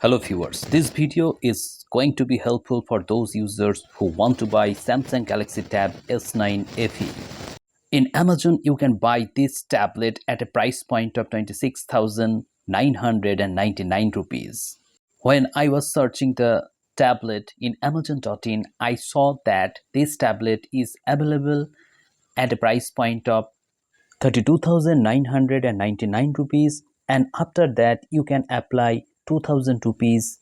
Hello viewers, this video is going to be helpful for those users who want to buy Samsung Galaxy Tab S9 FE. In Amazon, you can buy this tablet at a price point of 26,999 rupees. When I was searching the tablet in Amazon.in, I saw that this tablet is available at a price point of 32,999 rupees, and after that you can apply 2,000 rupees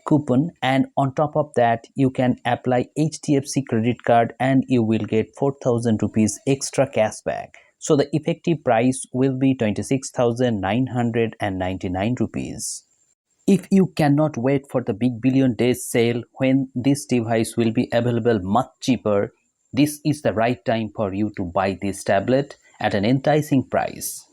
coupon, and on top of that you can apply HDFC credit card and you will get 4,000 rupees extra cashback. So the effective price will be 26,999 rupees. If you cannot wait for the big billion days sale when this device will be available much cheaper, this is the right time for you to buy this tablet at an enticing price.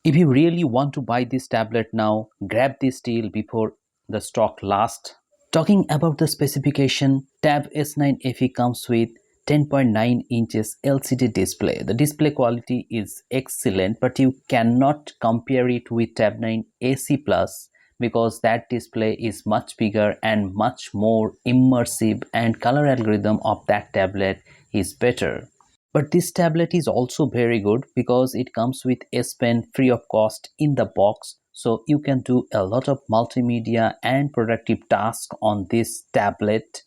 If you really want to buy this tablet now, grab this deal before the stock lasts. Talking about the specification, Tab S9 FE comes with 10.9 inches LCD display. The display quality is excellent, but you cannot compare it with Tab 9 AC Plus because that display is much bigger and much more immersive, and color algorithm of that tablet is better. But this tablet is also very good because it comes with Spen free of cost in the box, so you can do a lot of multimedia and productive tasks on this tablet.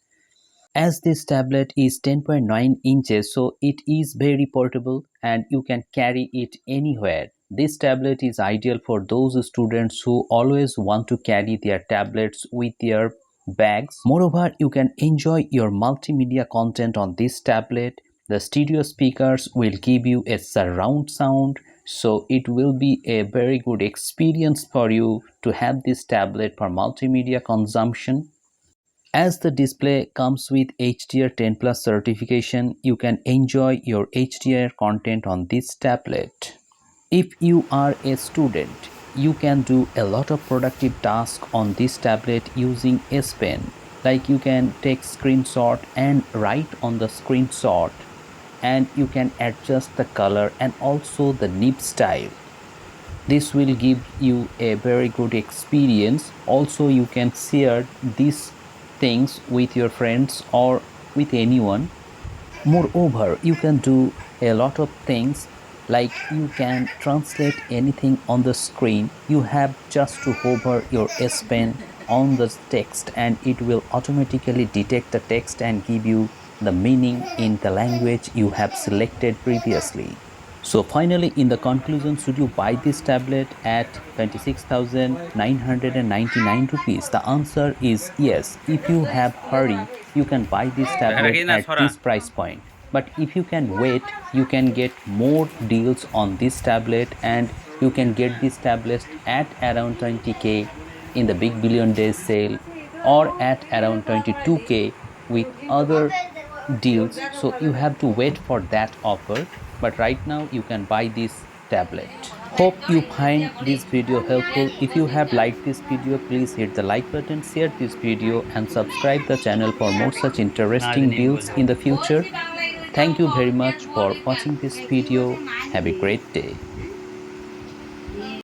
As this tablet is 10.9 inches, so it is very portable and you can carry it anywhere. This tablet is ideal for those students who always want to carry their tablets with their bags. Moreover, you can enjoy your multimedia content on this tablet. The stereo speakers will give you a surround sound, so it will be a very good experience for you to have this tablet for multimedia consumption. As the display comes with HDR10 Plus certification, you can enjoy your HDR content on this tablet. If you are a student, you can do a lot of productive tasks on this tablet using S Pen. Like you can take screenshot and write on the screenshot, and you can adjust the color and also the nib style. This will give you a very good experience. Also, you can share these things with your friends or with anyone. Moreover, you can do a lot of things, like you can translate anything on the screen. You have just to hover your S Pen on the text and it will automatically detect the text and give you the meaning in the language you have selected previously. So finally, in the conclusion, should you buy this tablet at 26,999 rupees? The answer is yes. If you have hurry, you can buy this tablet at this price point. But if you can wait, you can get more deals on this tablet, and you can get this tablet at around 20k in the big billion days sale, or at around 22k with other deals. So you have to wait for that offer, but right now you can buy this tablet. Hope you find this video helpful. If you have liked this video, please hit the like button, share this video and subscribe the channel for more such interesting deals in the future. Thank you very much for watching this video. Have a great day.